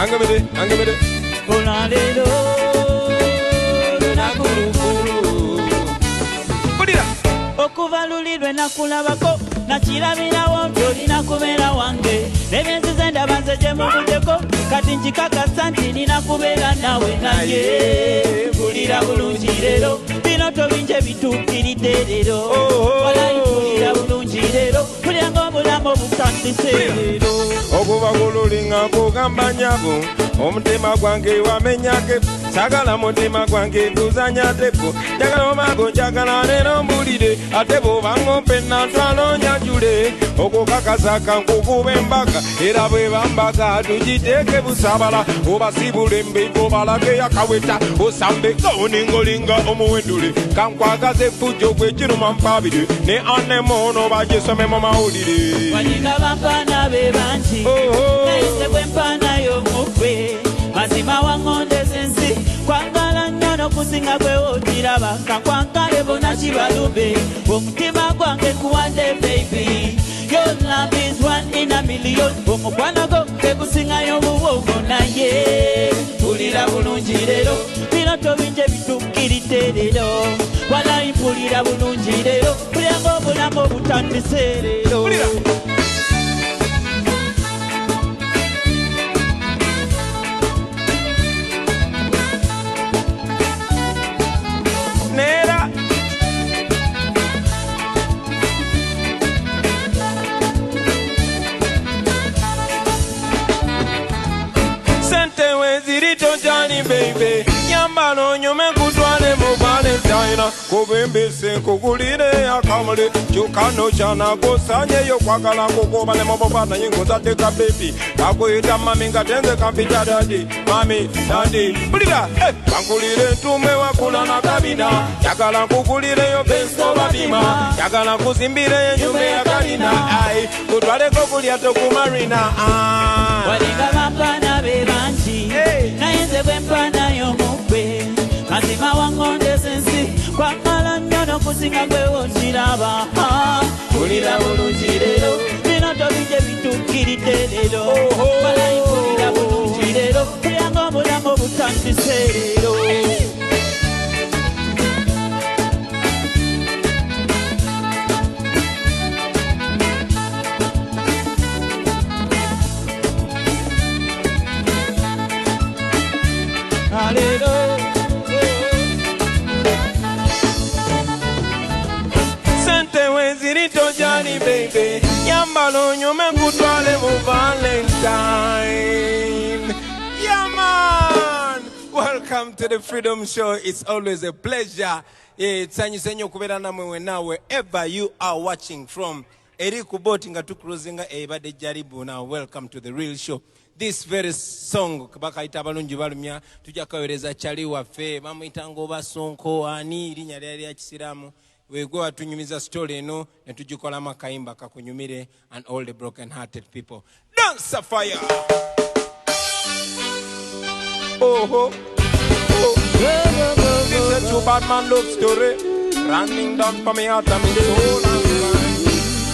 angamede. Olalelo, lunakulukulu. Pulira. Okuva luli lwe nakulabako nakirabirawo gy'olina kubeera wange n'ebyenzize ndaba nze gye muvuddeko kati nkikakasa nti nina kubeera nawe naye mpulira bulungi leero bino tobinje bituukiridde leero walayi mpulira bulungi leero mpulira ng'obulamu obutandise leero okuva ku luli nga kugamba nyabo omutima gwange wamenyake sagala mutima gwange tuzanya tepo njagala omango njagala leero mbulire ate bw'obanga mpenna ntwalo nyanjule okukakasa kankukube embaga era bwe bambaga tugiteeke busabala obasibule embeeko balage yakaweta osambe oningolinga omuwendule kankwagaza effujjo gwe kiruma mpabire ne anemono bagisome mu mawulire walinga bampaana be bangi nayise bwe mpaanayo mukwe mazima wangondeza ensi kwagala nnyo n'okusinga gwe okiraba kakwagale bona kibalube omutima gwange kuwadde baby your love is 1 in a million omukwano gwo tegusingayo buwogo naye mpulira bulungi leero bino tobinje bituukiridde leero walayi mpulira bulungi leero mpulira ng'obulamu obutandise leero baby yambalo nyume kutwale mu Valentine kubembese kugulire akamule chukano chana kusanye yo kwagala kukubane mu bobana yingo zateka baby kakwita mami ngatenze kampita daddy mami daddy bulira kakulire tume wakula na kabina yagala kugulire yo besto babima yagala kuzimbire nyume ya kalina ai kutwale kukulia to kumarina walinga bampana be bangi nayenze bwe mpanayo mukwe mazima wangondeza ensi kwagala nnyo n'okusinga gwe okiraba mpulira bulungi leero bino tobinje bituukiridde leero walayi mpulira bulungi leero mpulira ng'obulamu obutandise leero Sente wezirito jani baby yambalo nyume kutwale mu Valentine. Yeah man, welcome to the Freedom Show. It's always a pleasure. Tsanyise nnyo kubeera namwe wena wherever you are watching from. Eri kuboti nga tucruisinga ebadde jaribu. Now welcome to the real show. This very song bakayita abalungi balumya tujja kawereza chali waffe bamuyita ngoba sonko ani linya lyali ya kisiramu wegwe watunyumiza story eno ne tujikolamu akayimba kakunyumire and all the broken hearted people. Dance fire. Oh. This is a true bad man love story running down from my heart and my soul and mind.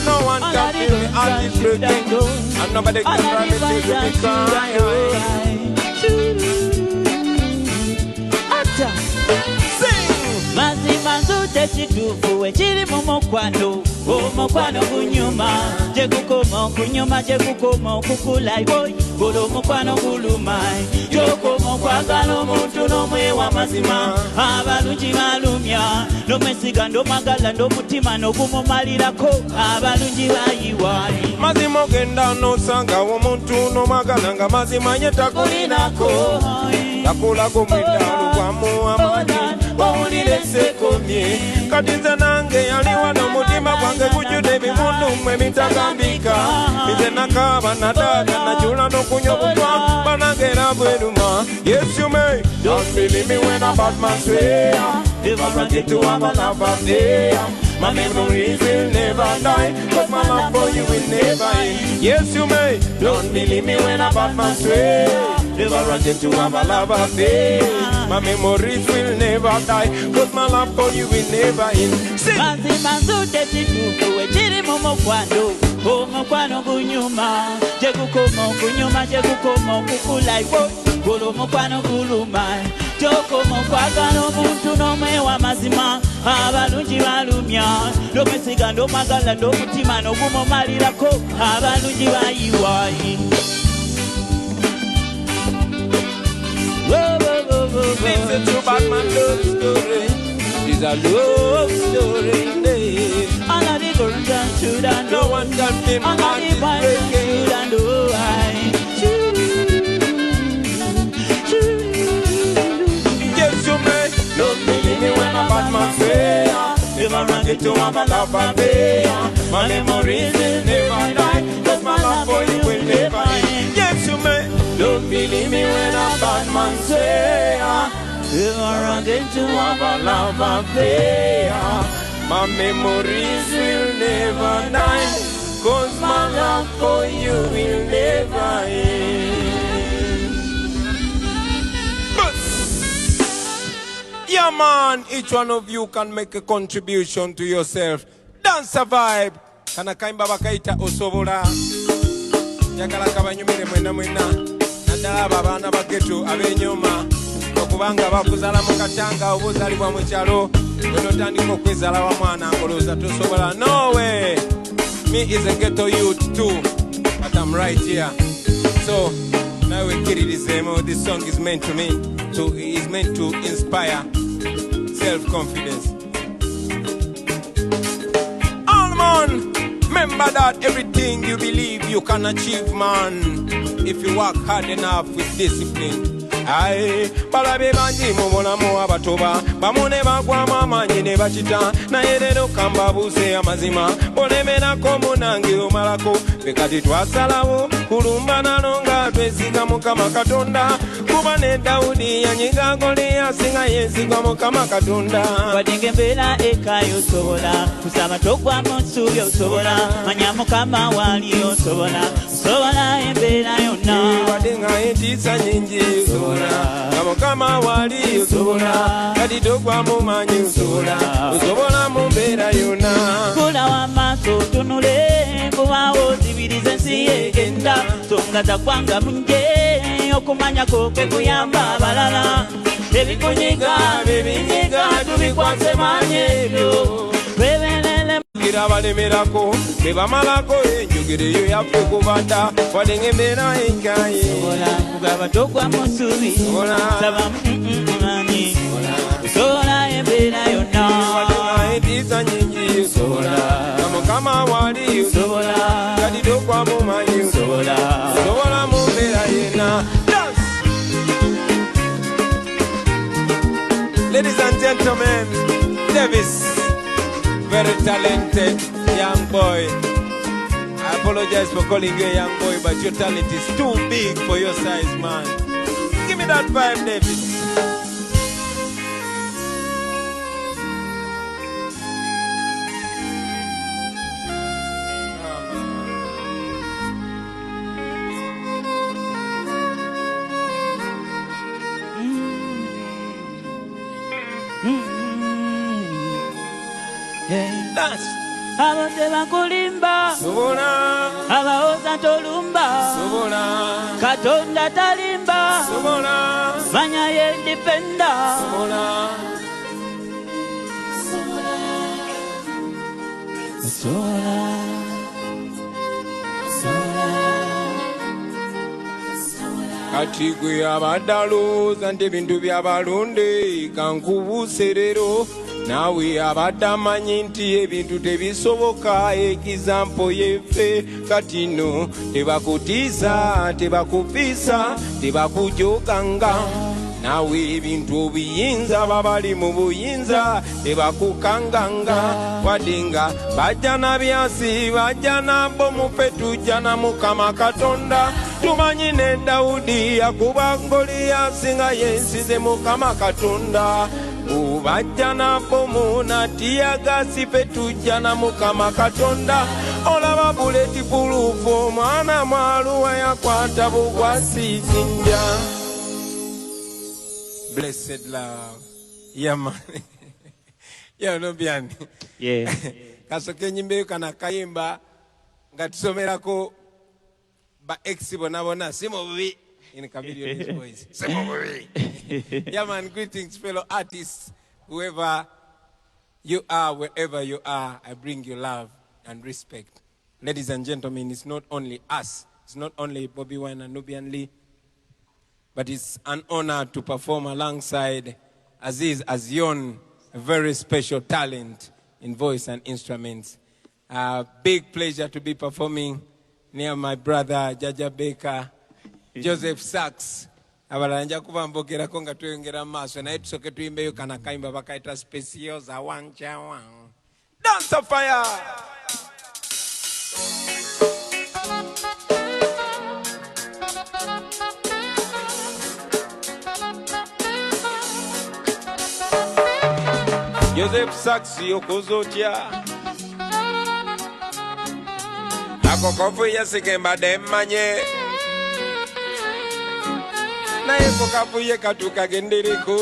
No one can feel me heart is breaking and nobody can drive me till me cry. Mazima nzute kituufu ekiri mu mukwano omukwano gunyuma gye gukoma okunyuma gye gukoma okukula golo omukwano guluma gyokoma okwagala omuntu n'omwewa mazima abalungi balumya n'omwesiga nd'omwagala nd'omutima n'ogumumalirako abalungi bayiwaali mazima ogenda n'osangawo omuntu n'omwagala nga mazima ye takulinako takulago mweddalu gwamu amaanyi owulire sekomye kati nze nange yaliwa n'omutima gwange gujjudde ebimundu mmwe bitagambika nze nakaaba nadaada najula n'okunywa obutwa banange era bweruma. Yes you may don't believe me when a bad man swear if I want it to have a love of day my memories will never die cause my love for you will never end. Yes you may don't believe me when a bad man swear never run into my love affair. My memories will never die, cause my love for you will never end. Sing! Mazima zote zitukuwe chiri mumokwano, omukwano gunyuma, jegukoma okunyuma, jegukoma okukula iwo, golo mukwano guluma, jokoma okwagala omuntu n'omwewa mazima, abalungi balumya, n'omwesiga n'omwagala n'omutima n'ogumumalirako, abalungi bayiwayi. Listen to Batman love story. It's a love story. All of the girls and should and No one can be all of the boys and should and do Yes, you may. Don't believe me when a Batman say, never run into my love affair. My memories will never die, cause my love for you will never end. Yes, you may. Don't believe me when a Batman say, never run into my love affair. My memories will never die, cause my love for you will never end. But, yeah man, each one of you can make a contribution to yourself. Dance a vibe. Kana kaimba bakaita osobola. Yakala kabanyumire mwena mwena. Nadala babana bageto abenyoma. Okubanga bakuzala mu katanga obuzalibwa mu kyalo. Onotandika okwezala wa mwana ngoloza tosobola. No way. Me is a ghetto youth too, but I'm right here. So now we get it. This song is meant to me. So it is meant to inspire self-confidence. All man, remember that everything you believe you can achieve, man, if you work hard enough with discipline. Aye, balabe banji mubulamu abatoba bamune bagwama amanyi ne bakita naye leero kambabuuse amazima olemerako munange omalako bekati twasalawo kulumba nalo nga twesiga Mukama Katonda kuba ne Dawudi yanyiga Goliathi nga yeesiga Mukama Katonda. Wadinga embeera ekayo osobola kusaba togwamu nsuubi osobola manya Mukama wali osobola osobola embeera yonna wadinga entiisa nyingi osobola nga Mukama wali osobola kati togwamu manyi osobola mu mbeera yonna. Kula w'amaaso otunule kubaawo zibiriza ensi egenda songa zakwanga munje okumanyako kwe kuyamba abalala ebikunyiga bibinyiga tubikwase manyeebyo bebenele ngira balemerako bebamalako enjogere eyo yaffe kubadda wadde embeera enkaye kugaba togwa mu ssuubi saba manyi osobola embeera yonna wadde entiisa nyingi osobola nga Mukama wali osobola kati togwa mu manyi osobola mu mbeera yenna. Ladies and gentlemen, Davis, very talented young boy. I apologize for calling you a young boy, but your talent is too big for your size, man. Give me that vibe, Davis. Dance. Abadde bakulimba Sobola, abawoza tolumba sobola, Katonda talimba sobola, manya ye defender sobola. Kati gwe abadde alowooza nti ebintu by'abalonde kankubuuse leero naawe abadde amanyi nti ebintu tebisoboka ekizampo yeffe kati nno tebakutiisa tebakufiisa tebakujoganga naawe ebintu obiyinza babali mu buyinza tebakukanganga wadde nga bajja na byasi bajja nabo mufe tujja na Mukama Katonda tumanyi ne Dawudi yakuba Goliathi nga yensize Mukama Katonda bajja nabo munatiyagasi fe tujja na Mukama Katonda olaba bulletproof omwana mwaluwa yakwata bugwasizinja. Blessed love. Yeah, man. Yeah, no biani. Yeah. Kasoke nyimbe kana kayimba nga tusomerako ba ex bona simo bubi in Chameleon boys. Simo bubi. Yeah, man, greetings fellow artists, whoever you are, wherever you are, I bring you love and respect. Ladies and gentlemen, it's not only us, it's not only Bobby Wine and Nubian Lee, but it's an honor to perform alongside Aziz Azion, a very special talent in voice and instruments. Big pleasure to be performing near my brother Jaja Baker, Joseph Sachs. Abalanja kubambokera konga tuyongera maso na etusoke tuimbe kana kaimba bakaita special za wanja wang. Dance of fire. Joseph Sachs yokozotia akokofu yesikemba demmanye naye kokafuye katukagendereko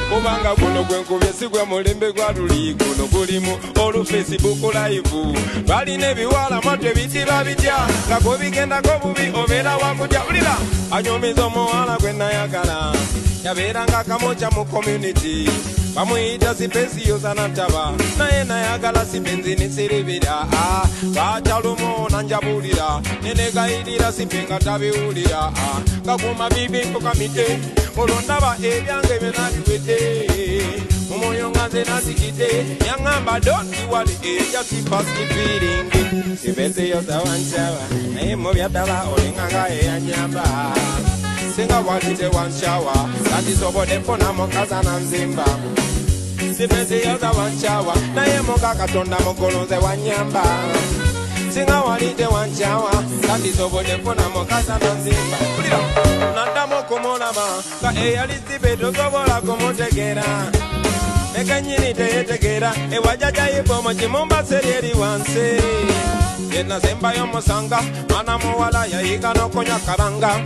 kubanga guno gwenkubye sigwe mulembe gwa luli guno gulimu olu Facebook live balina ebiwala mate bitira bitya nga gobigendako bubi obeera wakutya ulira anyomiza omuwala gwe nayagala yabeera nga kamocha mu community bamuyita sipensi yozanataba naye nayagala sipenzini siribira bacalumo nanjabulira nenegayirira sipenga tabiwulira kakuma bibi nkukamite olondaba ebyange byenabiwete mumwoyo nga nze nazikite yaŋŋamba don't worry just pass the feeling sipensi yozawancawa naye mubyaddala olenganga eyanyamba singa walite wanshawa satisobode funa mukazana nzimba sipenzi yoza wanshawa naye muka katonda mugolonze wanyamba singa walite wanshawa satisobode funa mukazana nzimba naddamu kumulaba nga eyali sibeto sobola kumutegera nekanyini teyetegera ewajajayibo mukimumba seryeri wansi yenasembayo musanga mwana muwala yayiga nokonya karanga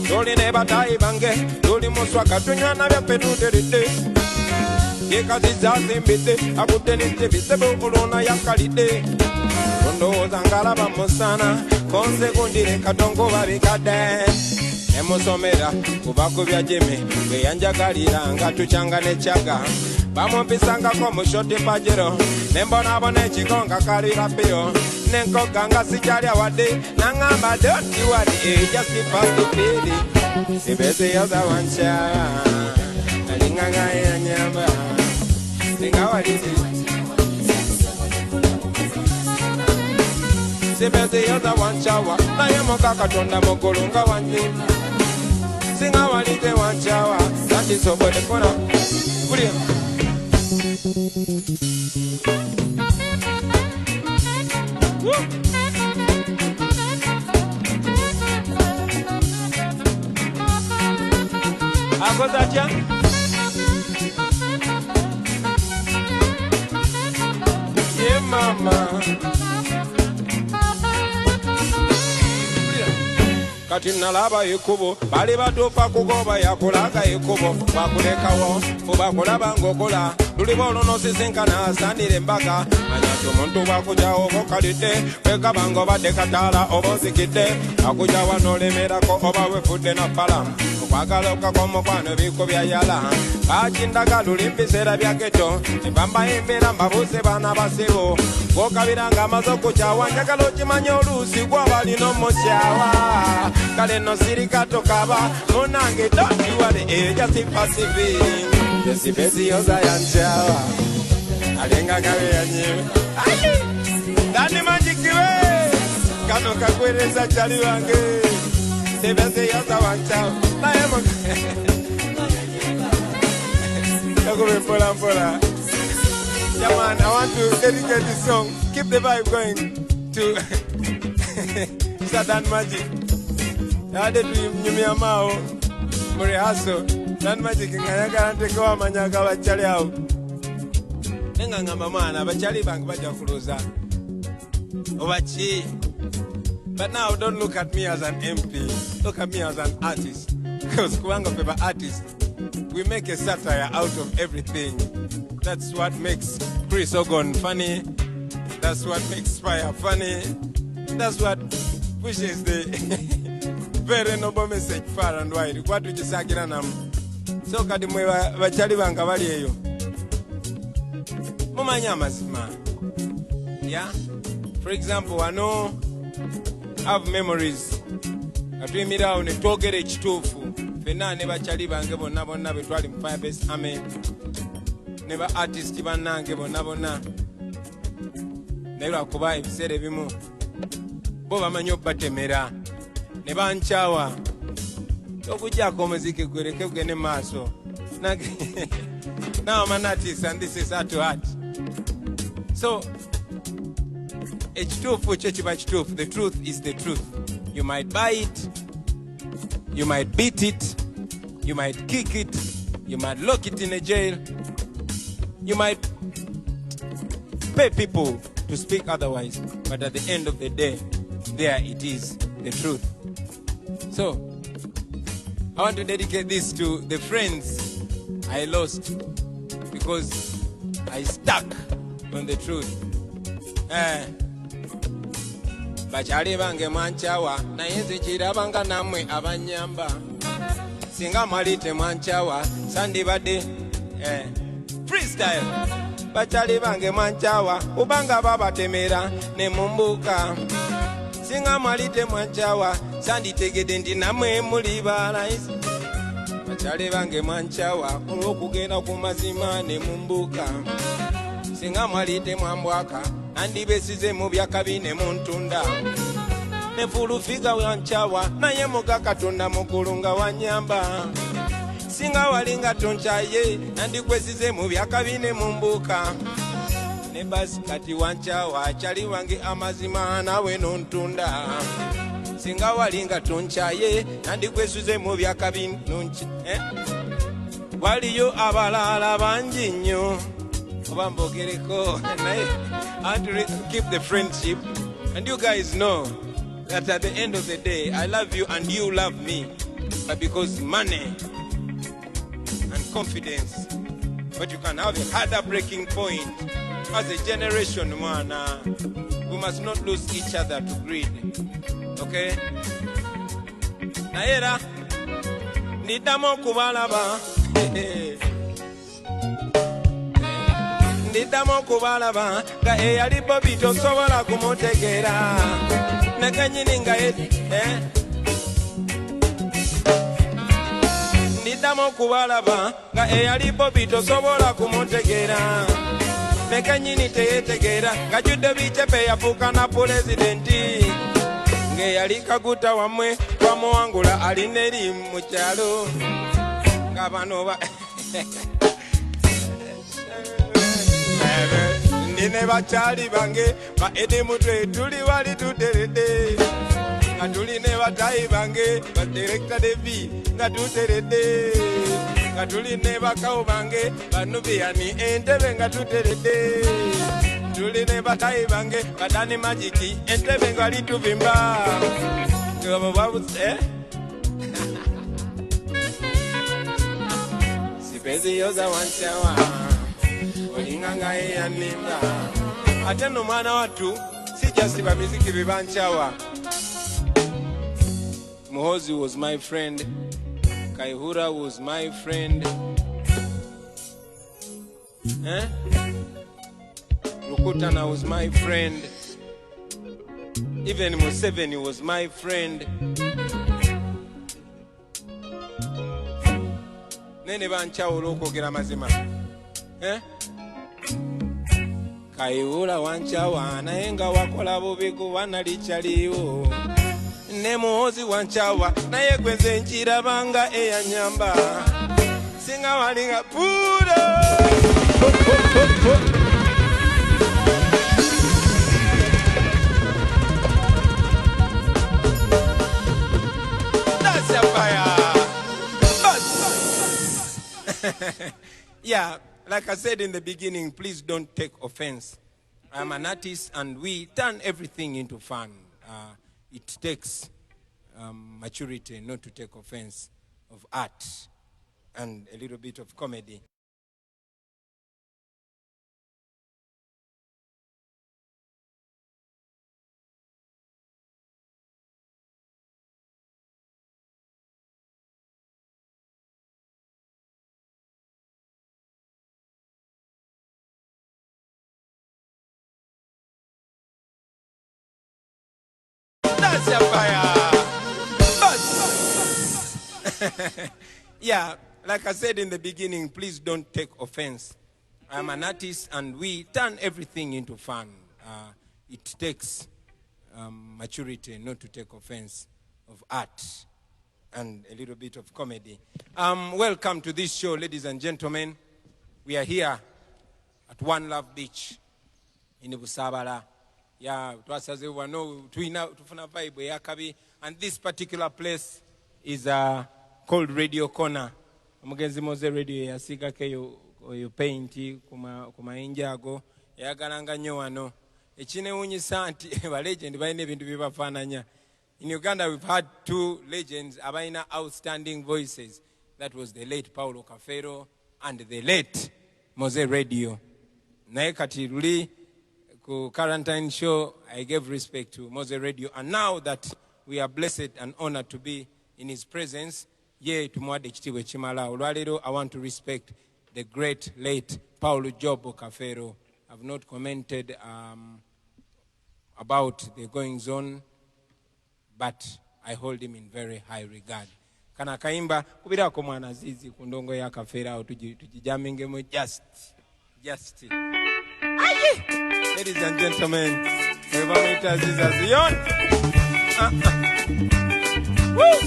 Tuli ne batayi bange, tuli muswaka tunywana byaffe tuteredde yekaziza zimbidde akutenedde bisebo olona yakalidde ondowooza ngalaba musana konze gundire katongo babikadde nemusomera kubakubya jeme bwe yanjagalira nga tukyanga nekyaga bamumpisangako mu shoti pajero nembonabona ekigonga kalirapiro nenkoga nga sikyalya wadde naŋŋamba don't worry just pass the feeling sibese yoza wanshawa alinganga yanyamba singa waliti sibese yoza wanshawa naye muka katonda mugulu nga wanyimba singa walite wanshawa satisobode funa kulya akozatya ye mama kati nalaba ekubo bali batuufa kugoba yakulaga ekubo bakulekawo fubakulaba ngokola luliba olunosizinkana asandire embaga manyati omuntu bwakujawo bokalidde wekabanga obadde kataala oba ozikidde akujawa nolemerako oba wefudde na fala okwagala okakomukwano biko byayala bakindaga luli mbiseera bya geto nebamba embeera mbabuuse baana basibo gwokabiranga amaze okukyawa njagala okimanye oluusi gwabalina omukyawa kale no sirikato kaba munange dontiwale ejasipasibi esipesi yoza yanchawa alenga gawe yanyewe dani manjikiwe kano kakwereza chali wange sepesi yoza wanchawa naye kakube mpola mpola. Yeah man, I want to dedicate this song. Keep the vibe going to Sadan Magic. I did Nyumia Mao, Murihaso, Dan Magic, and I can't take over Manyaga Chaliao. Enga ngamba mwana abachali bange bajja kuloza obachi. But now don't look at me as an MP. Look at me as an artist. Because kubanga paper artist, we make a satire out of everything. That's what makes Chris Ogon funny. That's what makes Spire funny. That's what pushes the very noble message far and wide. What we just nam. So kadi mwe bachali banga bali eyo. Mumanya mazima. Yeah. For example, I know have memories. Atuyimira ne twogera ekituufu. Fenna ne bachali bange bonna bonna betwali mu Firebase Army. Ne ba artist bannange bonna bonna. Naye lwakuba ebiseera ebimu bo bamanyi obbatemera ne bankyawa okuggyako omuziki gwereke gugende maaso. Now I'm an artist and this is heart to heart. So the truth is the truth. You might buy it, you might beat it, you might kick it, you might lock it in a jail, you might pay people to speak otherwise, but at the end of the day, there it is, the truth. So I want to dedicate this to the friends I lost because I stuck on the truth. Bachali bange mwanchawa naye nzikirabanga namwe abanyamba singa mwalite mwanchawa sandibadde freestyle. Bachali bange mwanchawa ubanga babatemera ne mumbuka singa mwalite mwanchawa sanditegede ndi namwe muli balaisi. Bachali bange mwanchawa olw'okugenda ku mazima ne mumbuka singa mwalite mwambwaka andibesize mu byakabi ne muntunda ne fulufiga wanchawa naye muga Katonda mukulu nga wanyamba singa walinga tonchaye nandikwesize mu byakabi ne mumbuka ne basi kati wanchawa chali wange amazima nawe nontunda singa walinga tonchaye nandikwesize mu byakabi nonchi waliyo abalala bangi nnyo. I want to keep the friendship, and you guys know that at the end of the day, I love you and you love me, but because money and confidence. But you can have a harder breaking point. As a generation, man, we must not lose each other to greed. Okay? Naera, nidamo kubalaba. Ndidamo kubalaba nga eyali Bobby tosobola kumutegera nakanyini nga Ndidamo kubalaba nga eyali Bobby tosobola kumutegera nakanyini teyetegera nga judde bicepe yafuuka na pulezidenti ng'eyali Kaguta wamwe twamuwangula alina eri mu kyalo nga bano Nine bachali bange ba ede mutwe tuli wali tuterede nga tuli ne batayi bange ba director Devi nga tuterede nga tuli ne bakawo bange banubiani entebe nga tuterede tuli ne batayi bange badani majiki entebe nga lituvimba ngabo babuse sipezi yoza wanchawa olinganga eyanimba ate no mwana watu sijasiba miziki bibanchawa. Muhozi was my friend, Kaihura was my friend, Rukutana was my friend, even Museveni was my friend. Nene banchawo olw'okwogera mazima. Kaihura wanchawa naye nga wakola bubi kuba nali kyaliwo ne Muhozi wanchawa naye gwe nze nkirabanga eyanyamba singa walinga pulo. That's a fire. Yeah. like I said in the beginning, please don't take offense. I'm an artist and we turn everything into fun. It takes maturity not to take offense of art and a little bit of comedy. That's your fire. But yeah, like I said in the beginning, please don't take offense. I'm an artist and we turn everything into fun. It takes maturity not to take offense of art and a little bit of comedy. Welcome to this show, ladies and gentlemen. We are here at One Love Beach in Busabala. Yeah, tufuna vibe yakabi, and this particular place is called Radio Corner. Mugenzi Moze radio yasiga ke yo painti kuma injago yagalanga nnyo wano. Ekinewunyisa nti ba legend balina ebintu bibafaananya. In Uganda we've had two legends abalina outstanding voices. That was the late Paulo Kafero and the late Moze radio. Naye kati luli ku quarantine show, I gave respect to Moze Radio, and now that we are blessed and honored to be in his presence, I want to respect the great late Paulo Jobo Kafero. I've not commented about the goings on, but I hold him in very high regard. Kana kaimba kubira ko mwana zizi ku ndongo ya Kafera tujijamingemo just. Ladies and gentlemen, whoever meet us is as young. Woo!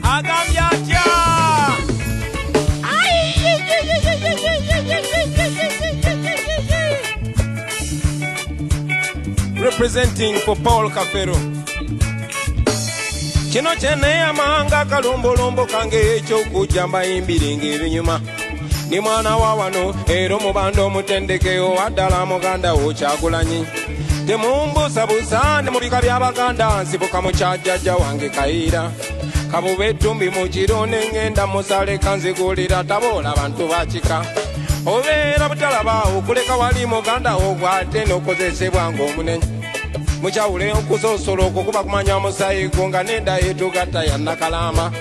Agam Yacha! Representing for Paul Kafero. Kino chene amanga kalombolombo kange echo kujamba imbiringi binyuma. Ni mwana wa wano ero mubando mutendekeo wadala muganda ochagulanyi. Temumbusa busa ne mubika byabaganda nsibuka mu kyajjajja wange Kaira. Kabube tumbi mu kirone ngenda musale kanzigulira tabola abantu bakika. Obeera butalaba okuleka wali muganda ogwate n'okozesebwa ng'omunene. Muchawule okusosolo okukuba kumanya musayi gonga nenda etugata ya nakalama.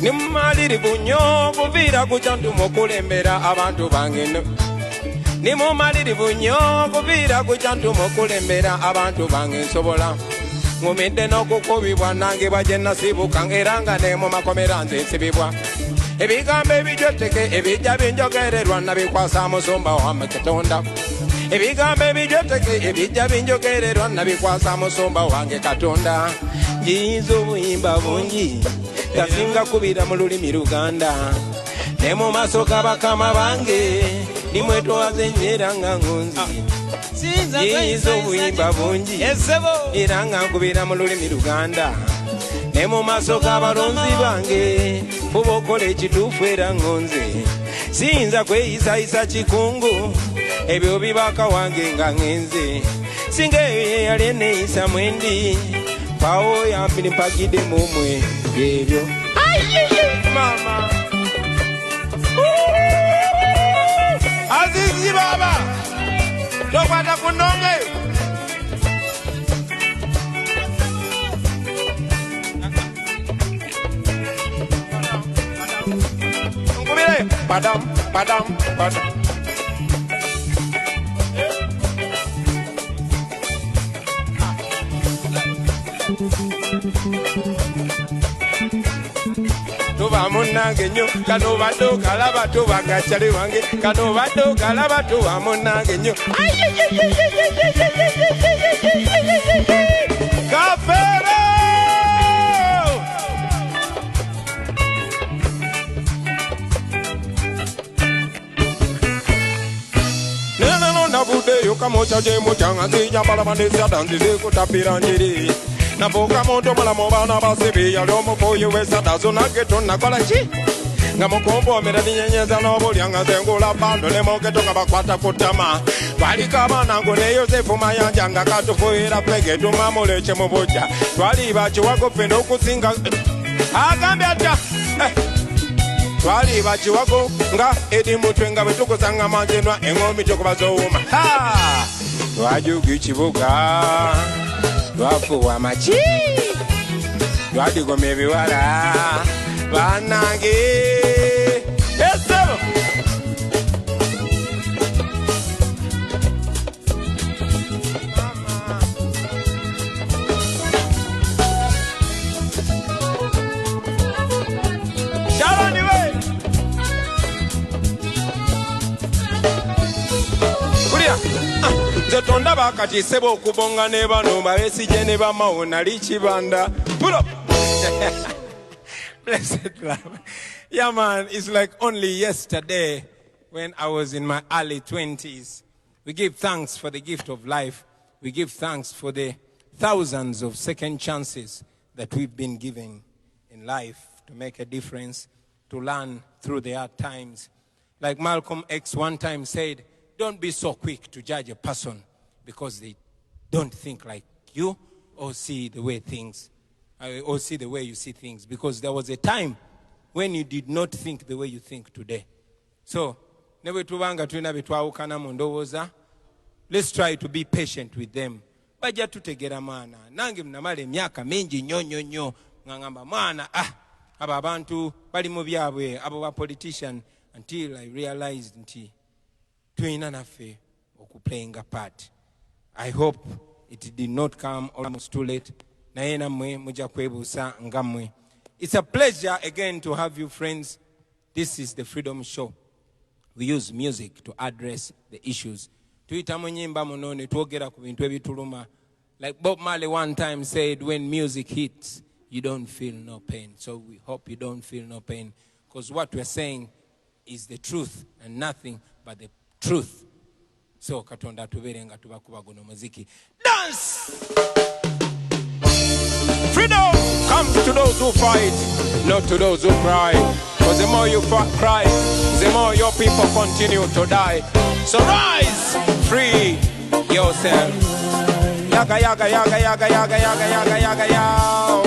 Ni mumalirivu nnyo kuvira kucyantu mukulembera abantu bange. Ni mumalirivu nnyo kuvira kucyantu mukulembera abantu bange nsobola. Ngumidde n'okukubibwa nange bwaje nasibuka era nga ne mu makomera nze nsibibwa. Ebigambo ebijoteke ebijja binjogererwa nabikwasa musumba wa Katonda. Ebigambo ebijoteke ebijja binjogererwa nabikwasa musumba wange Katonda. Njizo buyimba bungi gasinga kubira mu lulimi Luganda. Ne mu maaso g'abakama bange nimwetwaze nnyera nga ngunzi. Njizo buyimba bungi era nga nkubira mu lulimi Luganda. Ne mu maaso g'abalonzi bange fuba okola ekituufu era ngonze. Siyinza kweyisayisa kikungu ebyo bibaka wange nga ngenze. Singa eyo yeyali eneeyisa mwendi pawo yampini mpagidde mumwe ebyo. Mama Azizi baba tokwata ku ndongo. Padam, padam, padam. Tuba munange nnyo kano baddo kalaba tuba gachali wange kano baddo kalaba tuba munange nnyo. Kafero! Nabude yoka mocha je mochanga zi jambala mandesi adanzi ze kutapira njiri. navuka muntu mulamu bana basibi yali omufuuyi w'esadazo nageto nakola ki nga mukumbomera ninyenyeza n'obulyanga zengula bando ne mogeto nga bakwata ku ttama twaliko abaana ngo ne yosefu mayanja nga katufuuyira pege tumamuleke mu bujja twali bakiwago ffe n'okusinga agambye atya twali bakiwago nga edi mutwe nga bwe tukusanga manjenwa eŋomi tokubazoowuma twajuga ekibuga twafuuwa amaki twadigoma ebiwala banange esebo tondaba kati sebo okubonga ne bano babesije ne bamawo nali kibanda pull up. Blessed love. Yeah man, it's like only yesterday when I was in my early 20s. We give thanks for the gift of life. We give thanks for the thousands of second chances that we've been given in life to make a difference, to learn through the hard times. Like Malcolm X one time said, don't be so quick to judge a person because they don't think like you or see the way you see things. Because there was a time when you did not think the way you think today. So, let's try to be patient with them. Bajja tutegera maana. Nange mnamala emyaka mingi nnyo ngangamba mwana abo abantu bali mu byabwe abo ba politician until I realized nti tuyina naffe okuplaying a part. I hope it did not come almost too late. Naye nammwe mujja kwebuusa nga mmwe. It's a pleasure again to have you friends. This is the Freedom Show. We use music to address the issues. Tuyitamu nyimba muno ne twogera ku bintu ebituluma. Like Bob Marley one time said, when music hits, you don't feel no pain. So we hope you don't feel no pain. Because what we're saying is the truth and nothing but the truth. So katonda tubere nga tubakuba guno muziki. Dance! Freedom comes to those who fight, not to those who cry. Because the more you cry, the more your people continue to die. So rise, free yourself. Yaga, yaga, yaga, yaga, yaga, yaga, yaga, yaga, yaga.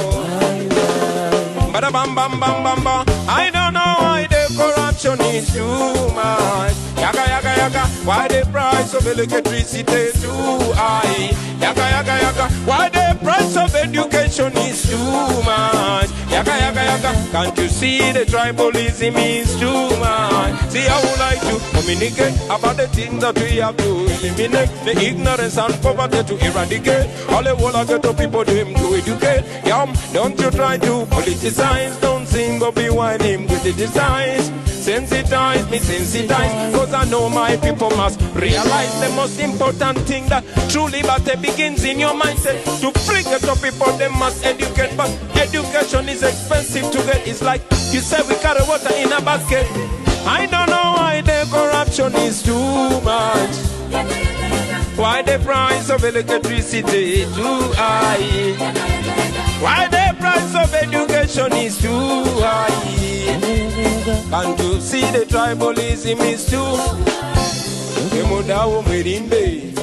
Bada bam, bam, bam, bam, bam. I don't know why the corruption is too much. Yaga, yaga, yaga. Why the price of electricity too high? Yaga, yaga, yaga. Why the price of education is too much? Yaga, yaga, yaga. Can't you see the tribalism is too much? See, I would like to communicate about the things that we have to eliminate. The ignorance and poverty to eradicate. All the world I get to people them to educate. Yum, don't you try to politicize. Don't sing or be whining with the designs. Sensitize me, sensitize. Cause I know my people must realize the most important thing, that true liberty begins in your mindset. To bring it to people, they must educate. But education is expensive to get. It's like you say we carry water in a basket. I don't know why the corruption is too much. Why the price of electricity is too high? Why the price of education is too high? Can't you see the tribalism is too? Temudao mwerimbe,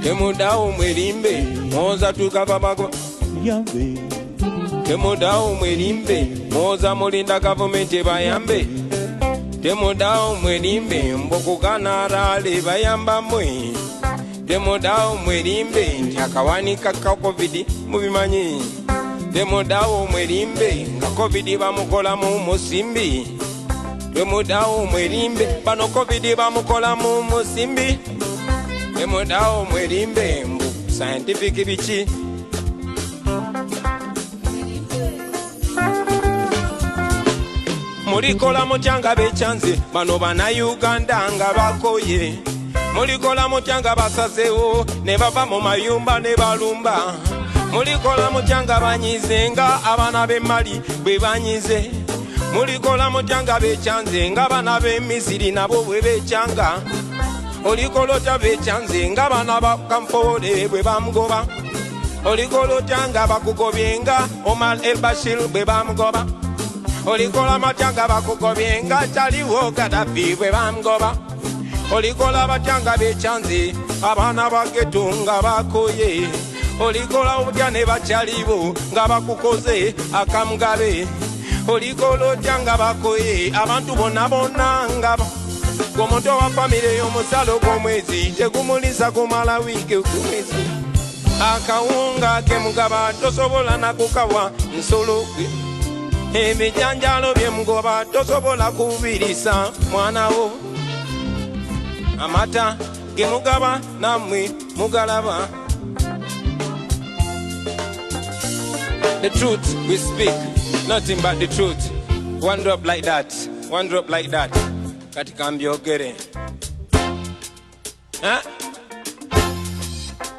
temudao mwerimbe, moza tukavabago. Temudao mwerimbe, moza mulinda government bayambe. Temudao mwerimbe, mbokugana rale bayamba mwe. Temudao mwerimbe, akawanika ka COVID mubimanyi. Temudao mwerimbe, nga COVID bamukola mu musimbi. Temudao mwerimbe, bano COVID bamukola mu musimbi. Temudao mwerimbe, mbu scientific bichi. Mulikola mutyanga bechanze, bano bana Uganda nga bakoye. Mulikola mutyanga basazewo, ne bava mu mayumba ne balumba. Mulikola mutyanga banyize nga abana b'Emali bwe banyize. Mulikola mutyanga bechanze nga abana b'Emisiri nabo bwe becanga. olikolota becyanze nga bana bakampoole bwe bamugoba olikolota nga bakugobye nga Omar el Bashir bwe bamugoba olikola matya nga bakugobye nga kyaliwo Gaddafi bwe bamugoba olikola batya nga becyanze abaana ba ghetto nga bakoye olikola otya ne bakyalibo nga bakukoze akamugabe olikola otya nga bakoye abantu bonna bonna nga omuntu wa famire y'omusalo gw'omwezi tegumulisa kumala wiiki kumwezi akawunga ke mugaba tosobola nakukawa nsolo gwe ebijanjalo bye mugoba tosobola kubirisa mwana wo amata ge mugaba namwe mugalaba. The truth we speak, nothing but the truth. One drop like that, one drop like that. Katika mbyogere.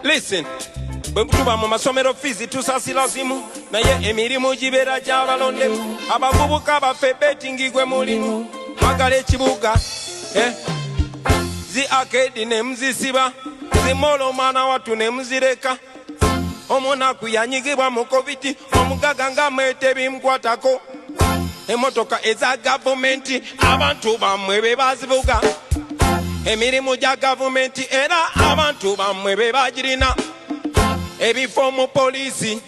Listen. Bwe tuba mu masomero fizi tusasira zimu naye emirimu gibeera gy'abalondevu abavubuka baffe betingi gwe mulimu magala ekibuga zi akedi ne muzisiba zimolo omwana wattu ne muzireka omunaku yanyigibwa mu covid omugaga nga mwete bimukwatako emotoka eza gavumenti abantu bammwe be bazivuga emirimu gya gavumenti era abantu bammwe be bagirina ebifo mu poliisi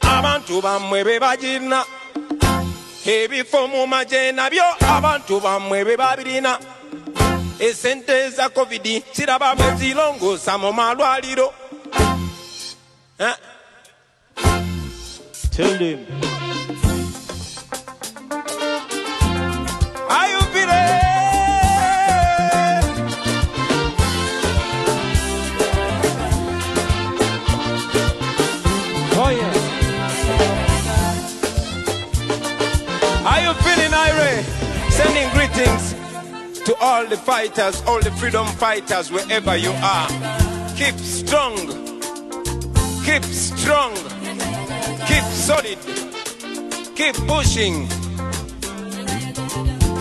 abantu bammwe be bagirina ebifo mu magye nabyo abantu bammwe be babirina esente za covid siraba bwe zirongoosa mu malwaliro. Tell them. Are you feeling? Oh yeah. Are you feeling irate? Sending greetings to all the fighters, all the freedom fighters, wherever you are. Keep strong. Keep strong. Keep solid. Keep pushing.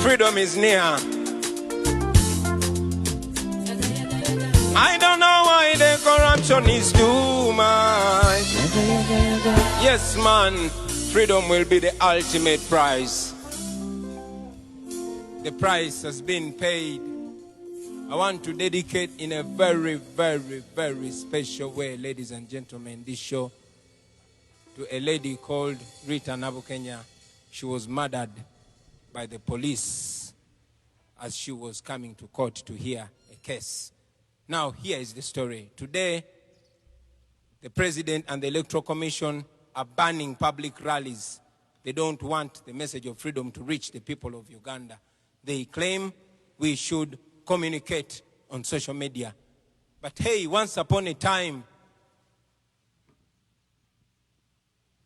Freedom is near. I don't know why the corruption is too much. Yes, man, freedom will be the ultimate prize. The price has been paid. I want to dedicate in a very, very, very special way, ladies and gentlemen, this show to a lady called Rita Nabukenya. She was murdered by the police as she was coming to court to hear a case. Now, here is the story. Today, the president and the Electoral Commission are banning public rallies. They don't want the message of freedom to reach the people of Uganda. They claim we should communicate on social media. But hey, once upon a time,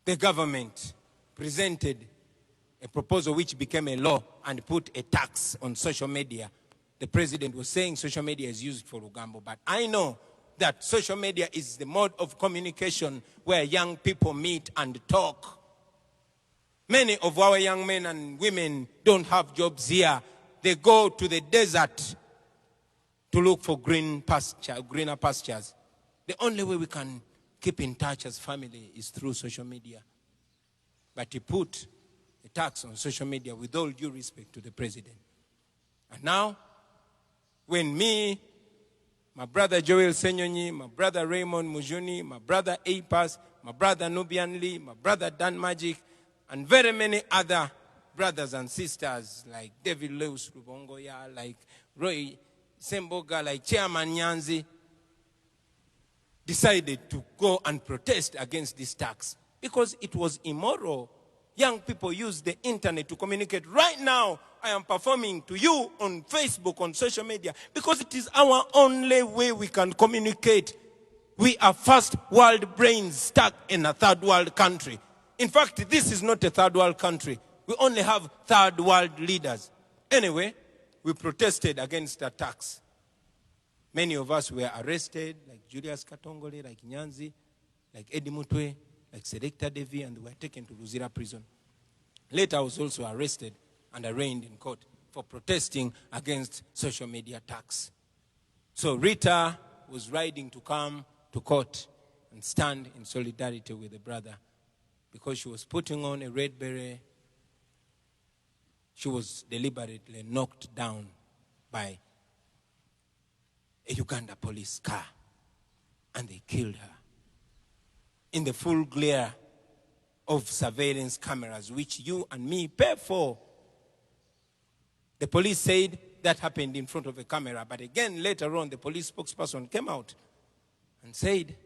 the government presented a proposal which became a law and put a tax on social media. The president was saying social media is used for Lugambo, but I know that social media is the mode of communication where young people meet and talk. Many of our young men and women don't have jobs here. They go to the desert to look for greener pastures. The only way we can keep in touch as family is through social media. But he put a tax on social media with all due respect to the president. And now, when me, my brother Joel Senyonyi, my brother Raymond Mujuni, my brother Apas, my brother Nubian Lee, my brother Dan Magic, and very many other brothers and sisters like David Lewis Rubongoya, like Roy Semboga, like Chairman Nyanzi, decided to go and protest against this tax because it was immoral. Young people use the internet to communicate. Right now, I am performing to you on Facebook, on social media, because it is our only way we can communicate. We are first world brains stuck in a third world country. In fact, this is not a third world country. We only have third world leaders. Anyway, we protested against the tax. Many of us were arrested, like Julius Katongole, like Nyanzi, like Eddie Mutwe, like Selecta Devi, and were taken to Luzira prison. Later, I was also arrested and arraigned in court for protesting against social media tax. So Rita was riding to come to court and stand in solidarity with the brother because she was putting on a red beret. She was deliberately knocked down by a Uganda police car, and they killed her in the full glare of surveillance cameras, which you and me pay for. The police said that happened in front of a camera, but again later on the police spokesperson came out and said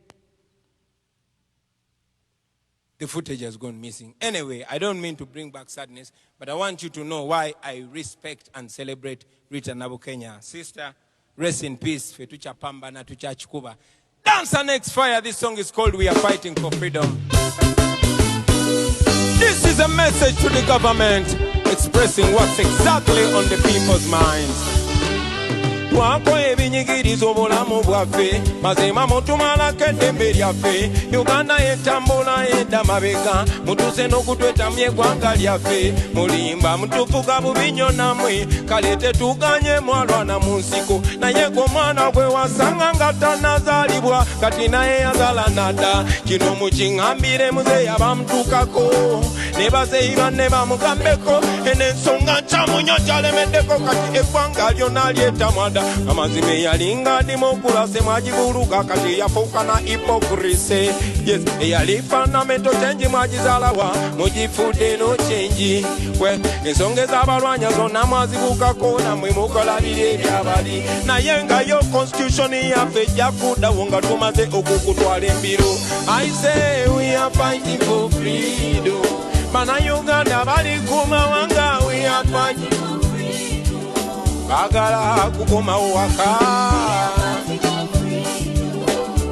the footage has gone missing. Anyway, I don't mean to bring back sadness, but I want you to know why I respect and celebrate Rita Nabukenya. Sister, rest in peace. Fetucha pamba na tucha chikuba. Dancer Next Fire. This song is called We Are Fighting for Freedom. This is a message to the government expressing what's exactly on the people's minds. Wako ebinyigirizo bulamu bwaffe mazima mutumala kedembe lyaffe Uganda yetambula yedda mabega mutuse n'okutwetamya eggwanga lyaffe mulimba mutufuga bubi nnyo nammwe kale tetuganye mwalwana mu nsiko naye gwe omwana gwe wasanga nga tannazaalibwa kati naye yazaala nadda kino mukiŋŋambire muzeeyi abamutuukako ne bazeeyi banne bamugambeko n'ensonga nkyamunyo kyalemeddeko kati eggwanga lyonna lyetamwada amazime yalinga democracy mwagibuluga kati yafuuka na hypocrisy. Yes, eyali fundamental change mwagizaalawa mugifudde no change. Ensonga ez'abalwanya zonna mwazibuukako namwe mukolabira ebyabali naye nga yo constitution yaffe ejja kuddawo nga tumaze okukutwala embiro. I say we are fighting for freedom. Bannayuganda bali ku mawanga, we are fighting for freedom. Bagala kukomawo waka.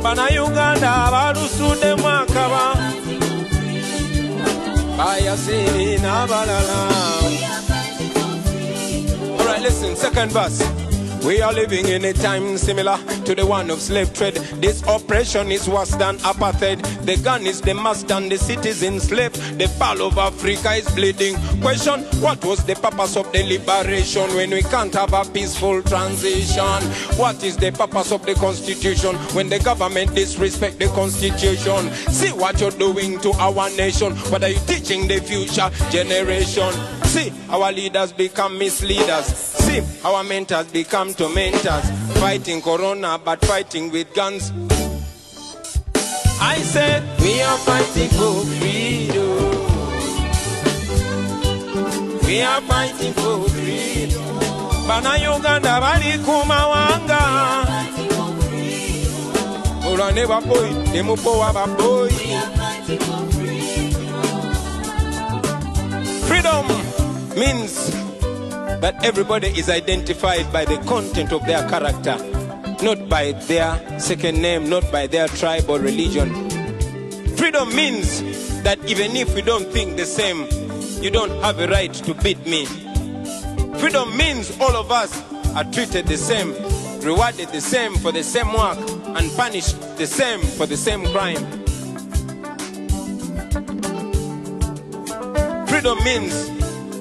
Bannayuganda balusudde mwakaba bayasiri n'abalala. All right, listen, second verse. We are living in a time similar to the one of slave trade. This oppression is worse than apartheid. The gun is the master and the citizens slave. The pearl of Africa is bleeding. Question, what was the purpose of the liberation when we can't have a peaceful transition? What is the purpose of the constitution when the government disrespect the constitution? See what you're doing to our nation. What are you teaching the future generation? See, our leaders become misleaders. See, our mentors become tormentors. Fighting corona, but fighting with guns. I said, we are fighting for freedom. We are fighting for freedom. Bannayuganda bali ku mawanga. Ola ne baboyi, ne mupowa baboyi. Freedom means that everybody is identified by the content of their character, not by their second name, not by their tribe or religion. Freedom means that even if we don't think the same, you don't have a right to beat me. Freedom means all of us are treated the same, rewarded the same for the same work, and punished the same for the same crime. Freedom means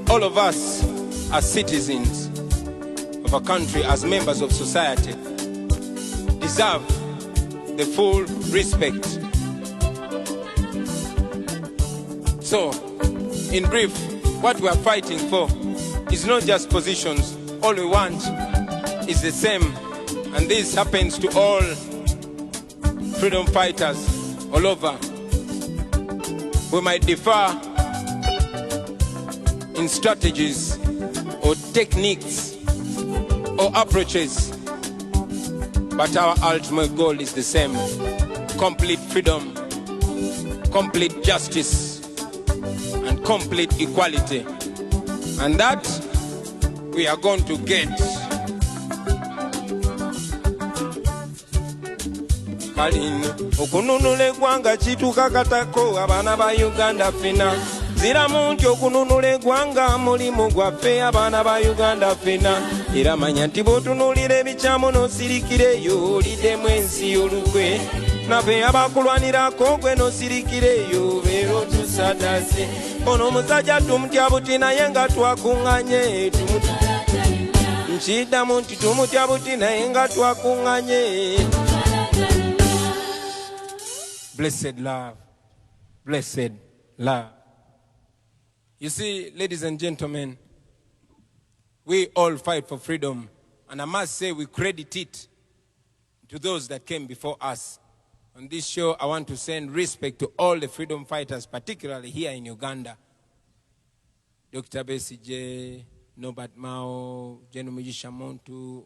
all of us as citizens of a country, as members of society, deserve the full respect. So, in brief, what we are fighting for is not just positions. All we want is the same. And this happens to all freedom fighters all over. We might differ in strategies or techniques or approaches, but our ultimate goal is the same: complete freedom, complete justice, and complete equality. And that we are going to get. Kalino okununula eggwanga kituuka katako abaana ba Uganda fena. Ziramu nti okununula eggwanga mulimu gwaffe abaana ba Uganda fena. Era manya nti bw'otunuulira ebikyamu n'osirikireyo oliddemu ensi olukwe. Naffe abakulwanirako gwe n'osirikireyo beera otusadase. Ono omusajja tumutya buti naye nga twakuŋŋanye nkiddamu nti tumutya buti naye nga twakunganye. Blessed love. Blessed love. You see, ladies and gentlemen, we all fight for freedom. And I must say we credit it to those that came before us. On this show, I want to send respect to all the freedom fighters, particularly here in Uganda. Dr. Besigye, Norbert Mao, Mugisha Muntu,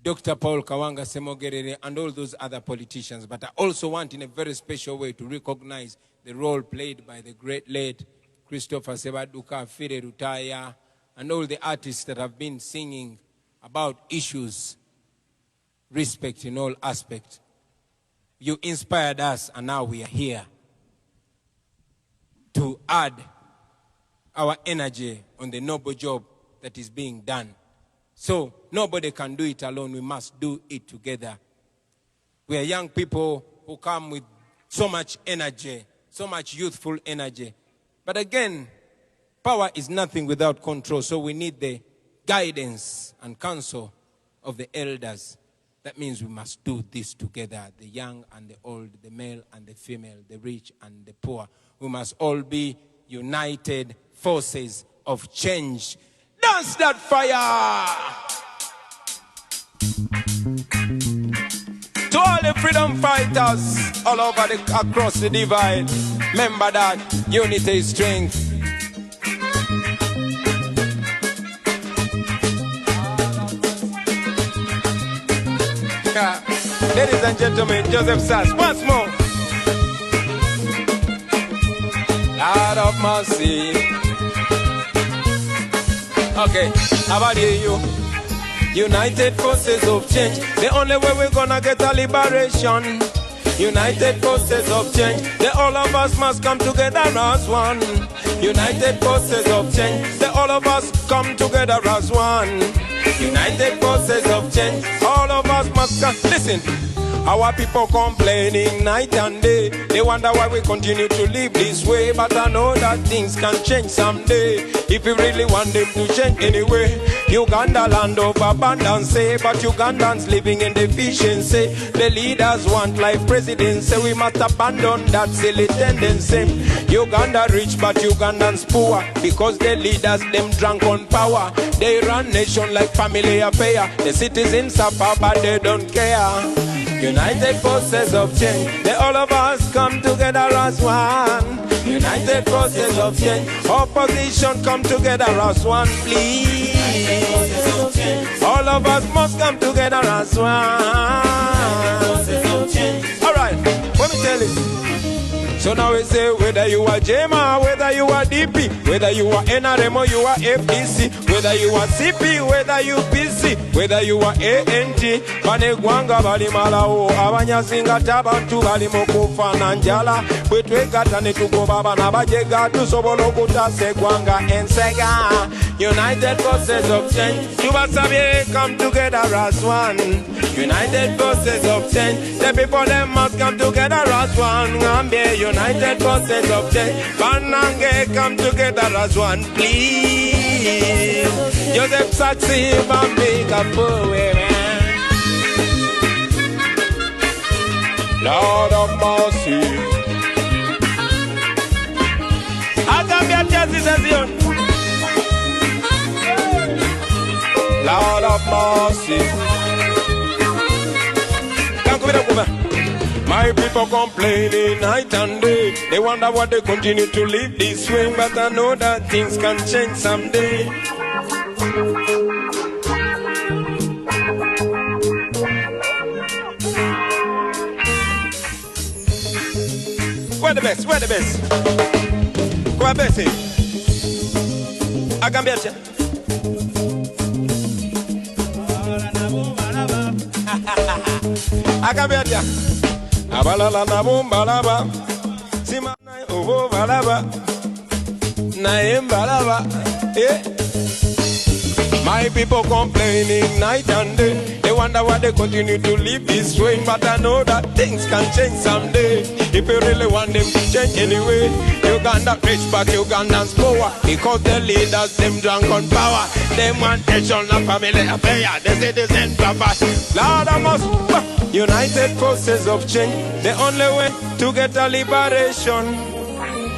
Dr. Paul Kawanga Semogerere, and all those other politicians. But I also want in a very special way to recognize the role played by the great late Christopher Sebaduka, Fire Rutaya, and all the artists that have been singing about issues, respect in all aspects. You inspired us, and now we are here to add our energy on the noble job that is being done. So nobody can do it alone. We must do it together. We are young people who come with so much energy, so much youthful energy. But again, power is nothing without control. So we need the guidance and counsel of the elders. That means we must do this together. The young and the old, the male and the female, the rich and the poor. We must all be united forces of change. Dance that fire! To all the freedom fighters all over across the divide, remember that unity is strength. Ladies and gentlemen, Joseph Sass, once more. Lord of mercy. Okay, how about you? United forces of change. The only way we're gonna get a liberation. United forces of change. The all of us must come together as one. United forces of change. The all of us come together as one. United forces of change. All of us must come. Listen. Our people complaining night and day. They wonder why we continue to live this way. But I know that things can change someday, if we really want them to change anyway. Uganda land of abundance, but Ugandans living in deficiency. The leaders want life presidency. We must abandon that silly tendency. Uganda rich but Ugandans poor, because the leaders them drunk on power. They run nation like family affair. The citizens suffer but they don't care. United forces of change. They all of us come together as one. United forces of change. Opposition come together as one, please. All of us must come together as one. Alright, let me tell you. So now we say whether you are JMA, whether you are DP, whether you are NRM or you are FDC, whether you are CP, whether you PC, whether you are ANT, Banegwanga Balimalao, Abanyasinga Tabantu Balimokufa Nanjala, Wetwegata Netuko Baba Nabajega, Tusobolokuta Segwanga and Sega. United forces of change. Tubasabe come together as one. United forces of change. The people them must come together as one. Ngambe United forces of change. Banange come together as one, please. Joseph Saxi Bambika Poe. Lord of mercy. Agambia Justice as Lord of mercy. My people complaining night and day. They wonder why they continue to live this way. But I know that things can change someday. We're the best, we're the best. Go ahead, Bessie. I can be a Akabetia Abalala na bombalaba Simana obo balaba Na embalaba. My people complaining night and day. They wonder why they continue to live this way. But I know that things can change someday. If you really want them to change anyway. Uganda rich but Ugandans poor. Because the leaders, them drunk on power. Them want nation, a family affair. The citizens provide. Lord, I must united forces of change. The only way to get a liberation.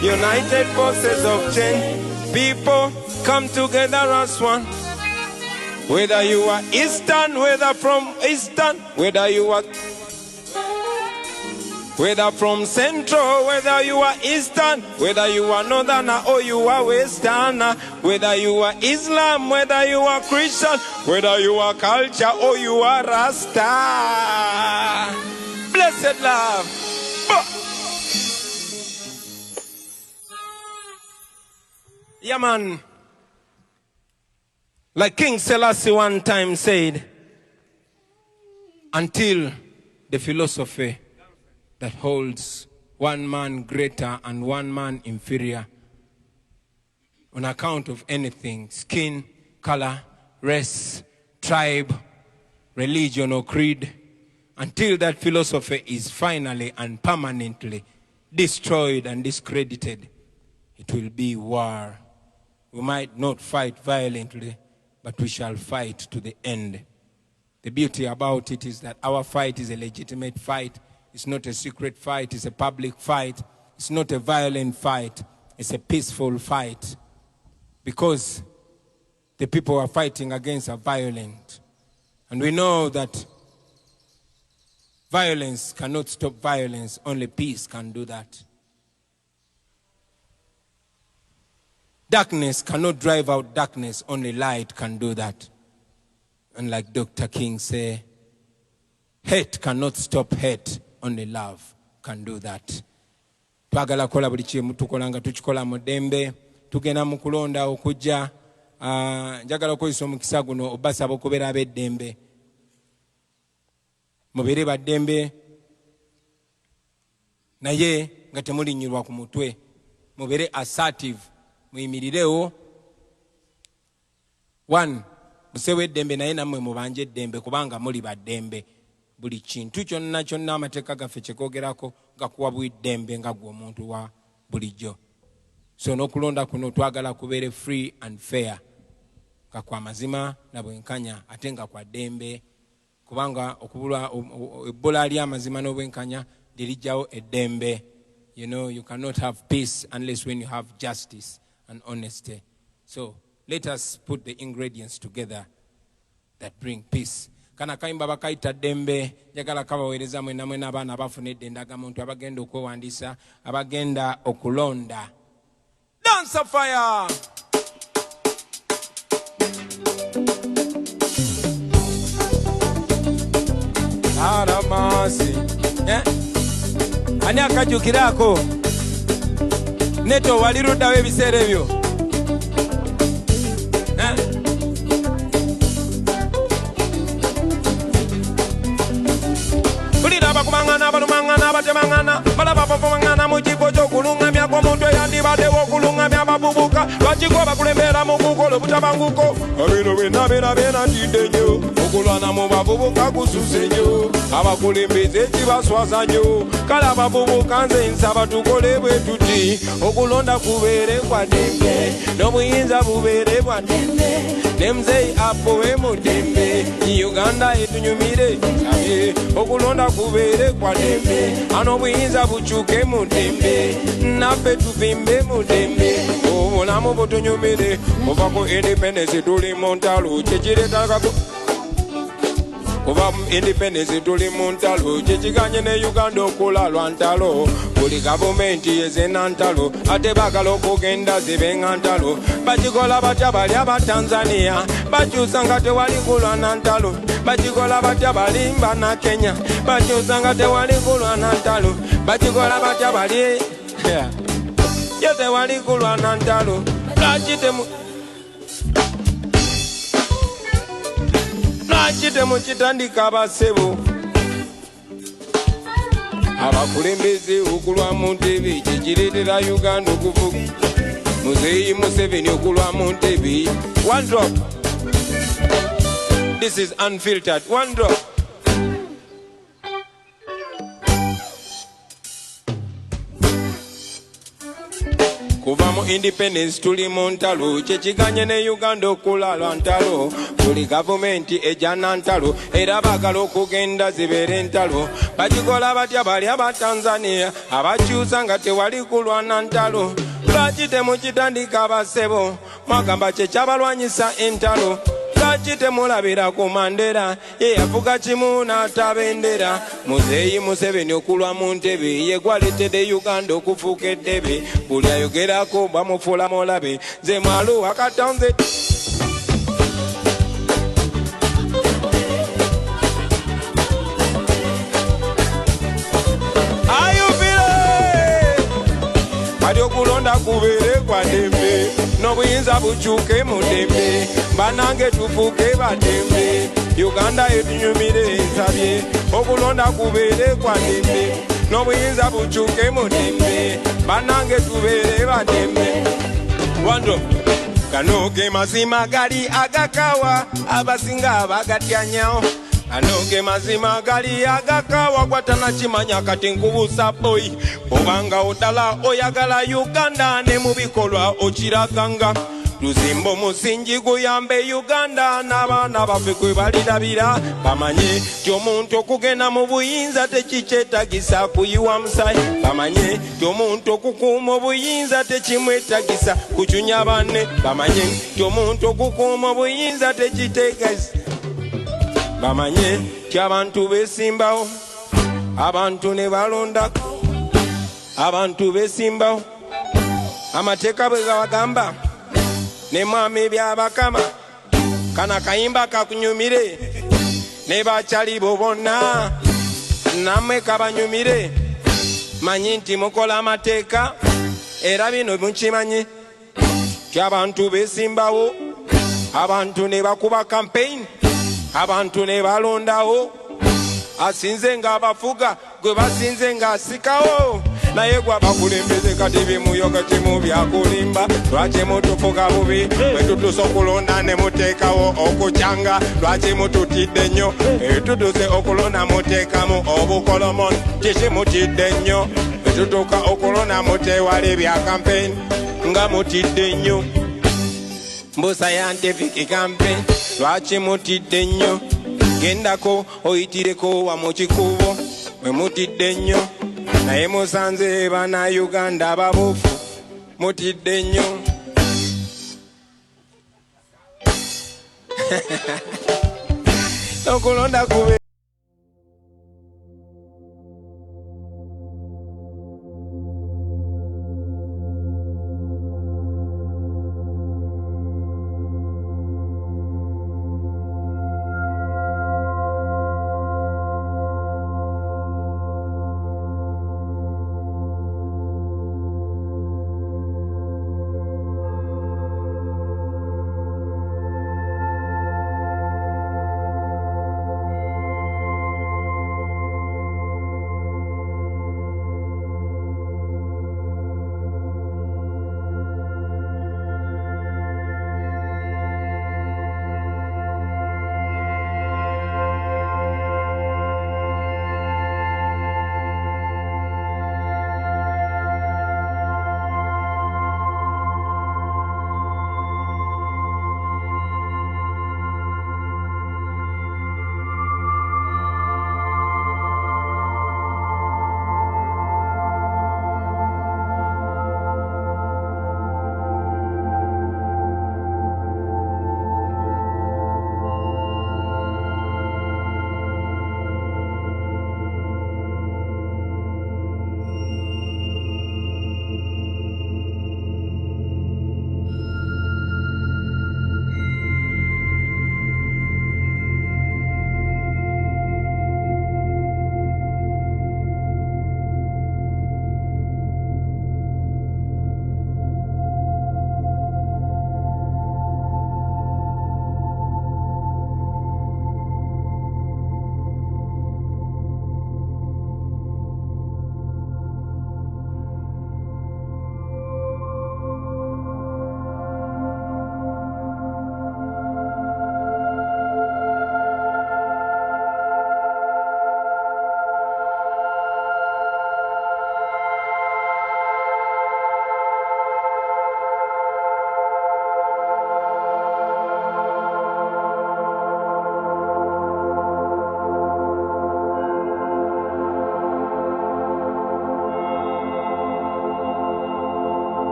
United forces of change. People come together as one. Whether you are Eastern, whether from Eastern, whether you are from Central, whether you are Eastern, whether you are Northern or you are Western, whether you are Islam, whether you are Christian, whether you are culture or you are Rasta. Blessed love. Yeah, man. Like King Selassie one time said, until the philosophy that holds one man greater and one man inferior on account of anything, skin, color, race, tribe, religion or creed, until that philosophy is finally and permanently destroyed and discredited, it will be war. We might not fight violently, but we shall fight to the end. The beauty about it is that our fight is a legitimate fight. It's not a secret fight. It's a public fight. It's not a violent fight. It's a peaceful fight. Because the people are fighting against are violent. And we know that violence cannot stop violence. Only peace can do that. Darkness cannot drive out darkness. Only light can do that. And like Dr. King say, hate cannot stop hate. Only love can do that. Twagala kola buli kimu tukolanga tukikola mu ddembe. Tugenda mu kulonda okujja. Njagala okuyisa omukisa guno obasaba okubeera ab'eddembe. Mubeere baddembe naye nga temulinyirwa ku mutwe. Mubeere assertive. Muyimirirewo. One, musewe eddembe naye nammwe mubanje eddembe kubanga muli baddembe. Buli kintu kyonna kyonna amateeka gaffe kyekogerako gakuwa bw'eddembe nga gwe omuntu wa bulijjo. So n'okulonda kuno twagala kubeere free and fair. Nga kwa mazima na bwenkanya ate nga kwa ddembe. Kubanga okubula ebbola ly'amazima n'obwenkanya lirijjawo eddembe. You know, you cannot have peace unless when you have justice and honesty. So let us put the ingredients together that bring peace. Kana kaimba bakaita ddembe njagala kabaweereza mwena mwena abaana abafuna eddembe agamuntu abagenda okwewandiisa abagenda okulonda. Dance of fire! Aramasi. Ani akajukirako neto waliruddawo ebiseera ebyo. Abakubangana abalumangana abatemangana balaba bavumangana mu kifo ky'okulungamya kw'omuntu eyandibaddewo okulungamya ababubuka lwakiko bakulembera mu kukola obutabanguko bino byonna beeratidde nnyo okulwana mu bavubuka kususe nnyo abakulembeze kibaswaza nnyo kale abavubuka nze nsaba tukole bwe tuti okulonda kubeere kwa ddembe n'obuyinza bubeere bwa ddembe ne muzeeyi apowe mu ddembe Uganda etunyumire sabye okulonda kubeere kwa ddembe n'obuyinza bukyuke mu ddembe naffe tuvimbe mu ddembe obulamu butunyumire ova ku independence tuli mu ntalo kyekireetako kuba independence tuli mu ntalo kyekiganye ne Uganda okola lwa ntalo buli gavumenti yezena ntalo ate baagala okugenda zibenga ntalo bakikola batya bali abatanzania bakyusa nga tewali kulwana ntalo bakikola batya bali bana Kenya bakyusa nga tewali kulwana ntalo bakikola batya bali ye tewali kulwana ntalo lwaki mukitandika abasebo abakulembeze okulwa mu ntebe kyekireetera Uganda okuvuga Muzeeyi Museveni okulwa mu ntebe one drop This is unfiltered. One drop. Kuva mu independence tuli mu ntalo kyekiganye ne Uganda okulala ntalo tuli gavumenti ejana ntalo era baagala okugenda zibeere ntalo bagikola batya bali aba Tanzania abakyusa nga tewali kulwana ntalo lwaki temukitandika abasebo mwagamba kyekyabalwanyisa entalo lwaki temulabira ku Mandela ye yavuga kimu n'atabendera Muzeeyi Museveni okulwa mu ntebe ye gwaleetedde Uganda okufuuka eddebe buli ayogerako bamufuula mulabe nze mwalu wakatonze kati okulonda kubeere kwa ddembe n'obuyinza bukyuke mu ddembe banange tufuuke baddembe Uganda etunyumire ensabye okulonda kubeere kwa ddembe n'obuyinza bukyuke mu ddembe banange tubeere baddembe wando gano ge mazima gali agakawa abasinga bagatyanyawo ano ge mazima gali agakawa gwatana kimanya kati nkubuusa boy obanga odala oyagala Uganda ne mu bikolwa okiraganga tuzimba omusingi guyambe Uganda n'abaana baffe kwe balirabira bamanye ti omuntu okugenda mu buyinza tekikyetagisa kuyiwa musaayi bamanye ti omuntu okukuuma obuyinza tekimwetagisa kucunya banne bamanye ti omuntu okukuuma obuyinza tekitegeza bamanye ti abantu besimbawo abantu ne balondako abantu besimbawo amateeka bwe gabagamba ne mwami byabakama kana kayimba kakunyumire ne bakyali bo bonna nammwe kabanyumire manyi nti mukola amateeka era bino mukimanyi ti abantu besimbawo abantu ne bakuba campaign abantu ne balondawo asinze nga abafuga gwe basinze nga asikawo naye gwe abakulembeze kati bimuyoga kimu byakulimba lwaki mutufuga bubi bwe tutuse okulonda ne muteekawo okukyanga lwaki mututidde nnyo tutuse okulonda muteekamu obukolomoni kiki mutidde nnyo bwe tutuuka okulonda muteewala ebya campaign nga mutidde nnyo mbu scientific campaign lwaki mutidde nnyo gendako oyitireko wa mu kikubo bwe mutidde nnyo naye musanze bana Uganda ababuufu mutidde nnyo okulonda kube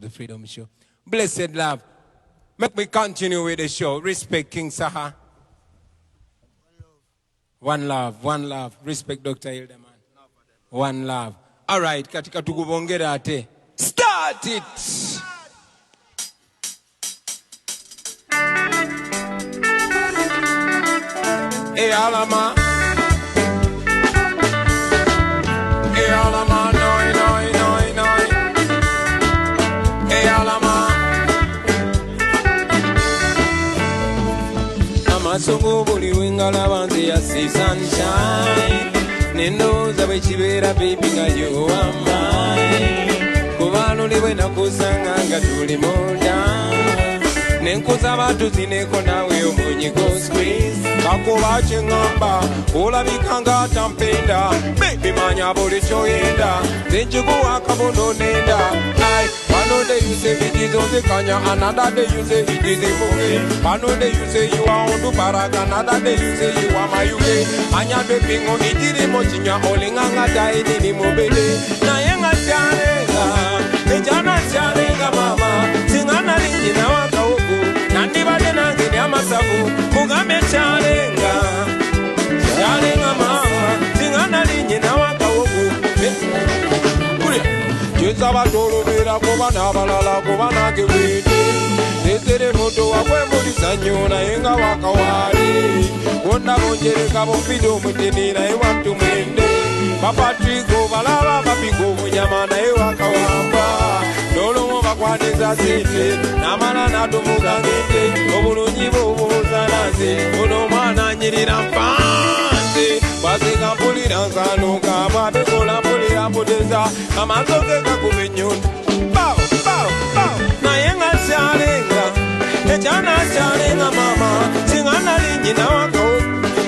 the Freedom Show. Blessed love. Make me continue with the show. Respect King Saha. One love, one love. Respect Dr. Hildeman. One love. All right, katika tukubongera ate. Start it! Hey, Alama. Hey, Alama, noi, noi, noi, noi. Hey, Alama. Amasungu buli wingala banzi ya see sunshine. Nendo zabe chibera baby nga you are mine. Kubano liwe na kusanga nga tuli moja. Nenkuza batu zineko nawe omunyiko squeeze. Kakuba chingamba, ula vikanga tampenda. Baby manya boli choyenda. Zenchukuwa kabono nenda. Ay, one day you say it is on the kanya, another day you say it is in Muge. One day you say you are on the Barak, another day you say you are my UK. Anya be pingo itiri mochinya, olinganga dai nini mobile. Na yenga chanega, ejana chanega mama. Singana lingi na waka uku, nandi bade nangi ni amasabu. Kugame chanega, chanega mama. Singana lingi na waka uku. Jezaba tolo vera kubana balala kubana kewede. Nezere moto wakwe muri sanyo na yenga wakawari. Wonda bonjere kabo fido mutini na ewa mtumende. Papa trigo balala papigo munyama na ewa kawamba. Dolo mwa kwaneza sete na mana na tumuga ngete. Obulu njibo bozanaze. Uno mana nyirira mpanze. Basi kampuli na nkano kama bekola mpuli ya poteza. Kama zoke kakumenyon. Bow, bow, bow. Na yenga chalenga. Ejana chalenga mama. Singana lingi na wako.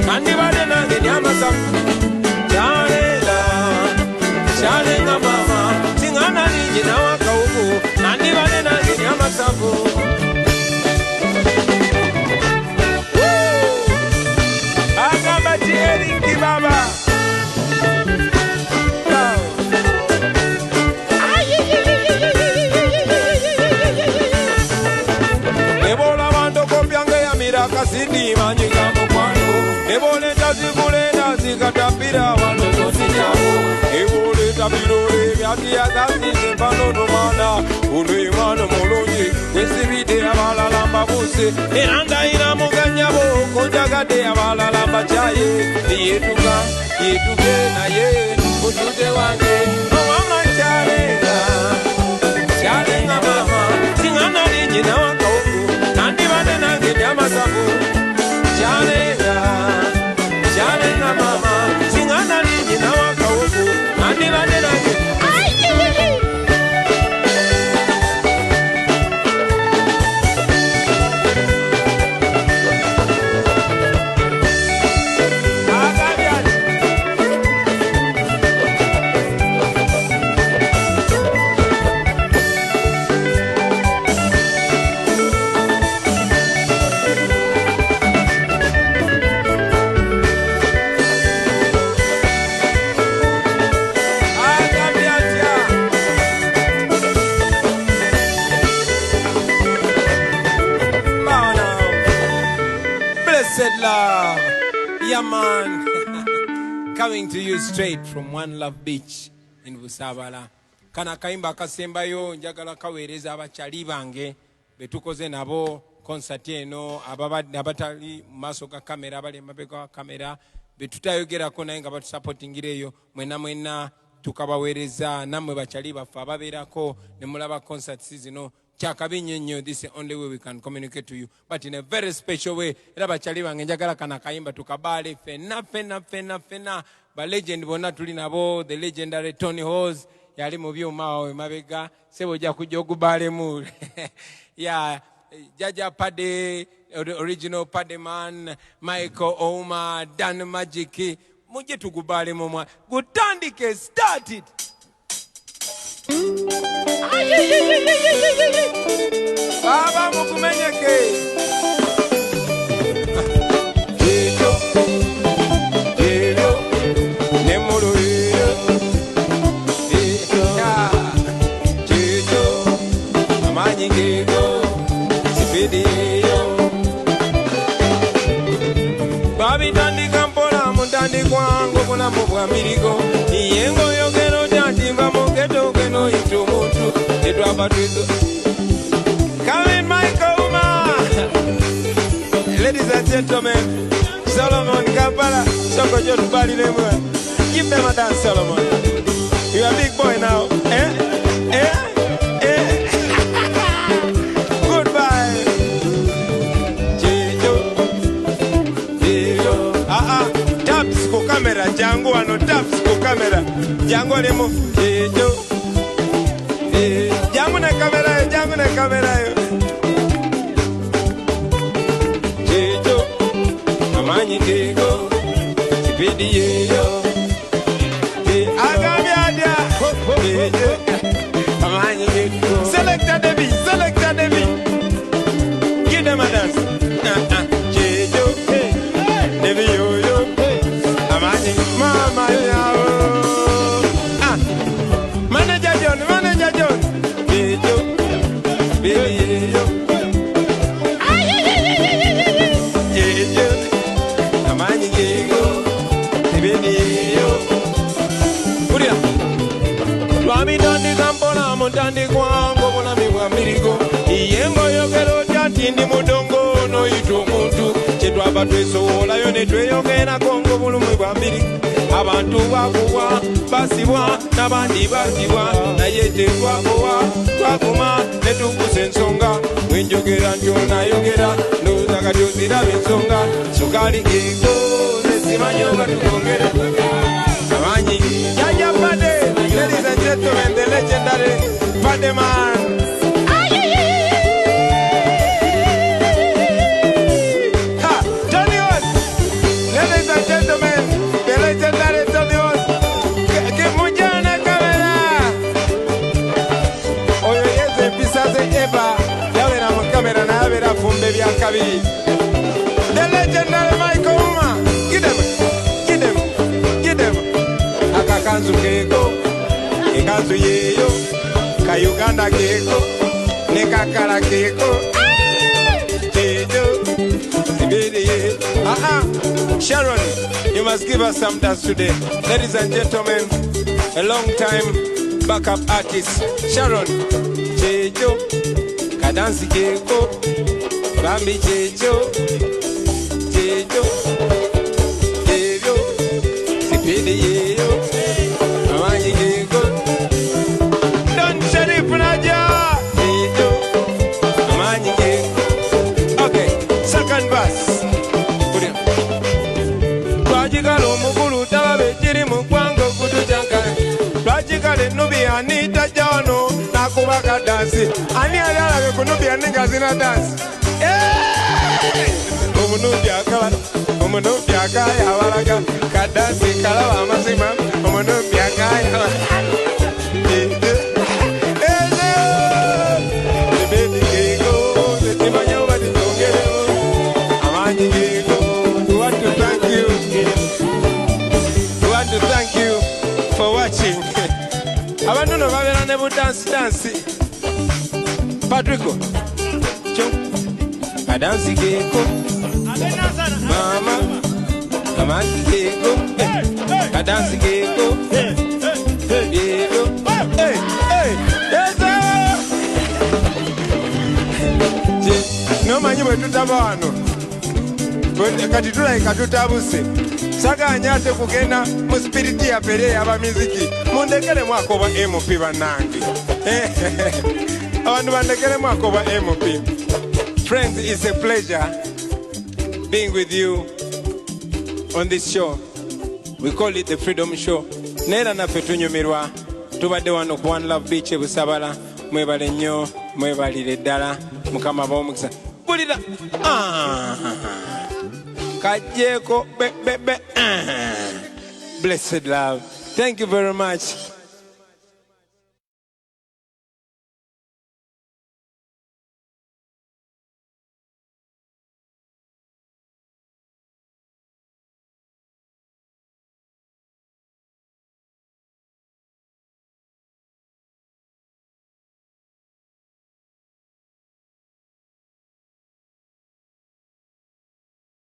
Kandi bade na ngini amasa. Chalenga. Chalenga mama. Singana lingi na wako. Kandi bade na ngini amasa. Agamba tieringi baba. Ebola bando kopyange ya miraka sindi manyiga mukwano. Ebole tazibule nazikatapira wano zosinyamo. Ebole tabirole byati ya gazi sempano nomana. Unu imano molonji kwesibide abalalamba buse. Eranga ina muganyabo konjagade abalalamba chaye. Yetuka, yetuke na ye utute wange. Mama chalenga, chalenga mama. Singana lingi na waka uku. Nandi bade nange nyama sabu. Chalenga, chalenga mama. Singana lingi na waka uku. Nandi bade nange. Yeah, man. Coming to you straight from One Love Beach in Busabala. Kana kaimba kasembayo njagala kawereza abachali bange betukoze nabo concert eno abatali maso ka kamera bali mabeka kamera betutayogera ko naye nga batu supportingireyo mwena tukabawereza namwe bachali bafa ababerako ne mulaba concerts zino. Chakabinyo, this is the only way we can communicate to you, but in a very special way. Raba chaliwa njagala kana kaimba tukabale fena ba legend bona tuli nabo, the legendary Tony Hose yali mu byuma we mabega sebo ja kujja okubale mu. Yeah, Jaja Pade, original Pade man, Michael Oma, Dan Magic, muje tukubale mumwa. Gutandike, start it. Baba mukumenyeke. amanyi geego sipidi yeyo babitandika mpola mutandikwangu obulamu bwa mirigo iye ng'oyogera otyatimba mugeto geno yita omuntu tetwaba twezo Coming Michael Uma. Ladies and gentlemen, Solomon Kampala, Soko Jotu Bali Lemwe. Give them a dance, Solomon. You are a big boy now. Goodbye. Jejo. Taps ko camera, Jango ano taps ko camera. Jango lemo. Jejo. Jango na kamera yo. Jejo, amanyi geego, sipidi yeyo. Agabyadia, jejo, amanyi geego. Selector Devi. Give them a dance. Jejo, Devi yo. Amanyi, mama yao. Manager John. Jejo, baby yo. Jejo, amanyi geego, baby yo. Uria, twami tandi kampona mutandi kwango bona mibwa mirigo. Iyengo yogero tyati ndi mudongo no yitu omuntu. Kyetwaba twesowoolayo ne tweyogera kongo bulumi bwa mbiri. Abantu bakuwa basibwa n'abandi basibwa naye tetwakowa twakoma ne tukusa ensonga bwenjogera ntyo nayogera ndowooza kati oziraba ensonga sukaali geego nesimanyo nga tukongere amanyi jaja Pade. Ladies and gentlemen, the legendary Pademan. Tony Oz. Ladies and gentlemen, the legendary Tony Oz. Mujana kamera. Oyo yeze pisaze eba. Yawe na mukamera na yawe na fumbe bya kabiri. The legendary Michael Uma. Give them. Akakanzu geego. Ikanzu yeyo. Ka Uganda geego. Nekakala geego. Jejo. Sibidi ye. Sharon, you must give us some dance today. Ladies and gentlemen, a long time backup artist, Sharon. Jejo, Kadansi Geego, Bambi Jejo, Jejo, Sipidi Yeyo, Amanyi Geego, Don Sharif Naja, Jejo, Amanyi Geego. Okay, second verse. Twajigala omukulu tababe kiri mu ggwanga okutujanka. Twajigala ennubi ani tajja wano n'akuba kadansi. Ani yali alabe ku nnubi ani nga zina dansi? Omunubi akala, omunubi akaya abalaga. Kadansi kalaba amazima, omunubi akaya abalaga. Ebedi geego, tekimanyo bati kyongerewo. Amanyi geego. We want to thank you for watching. Abantu no babera ne bu dance. Patrico. Kadansi geeko. Mama. Amanyi geeko. Kadansi geeko. Geeko. Hey. Yes. No manyi bwe tutaba wano. Kati tulaika tutabuse saganya ate kugenda mu spiriti ya pere y'abamiziki mundekere mwako ba MP banange abantu bandekere mwako ba MP. Friends, it's a pleasure being with you on this show. We call it the Freedom Show. Neera naffe tunyumirwa tubadde wano ku One Love Beach e Busabala. Mwebale nnyo, mwebalire ddala, Mukama b'omukisa. Bulira Kajeko, blessed love. Thank you very much.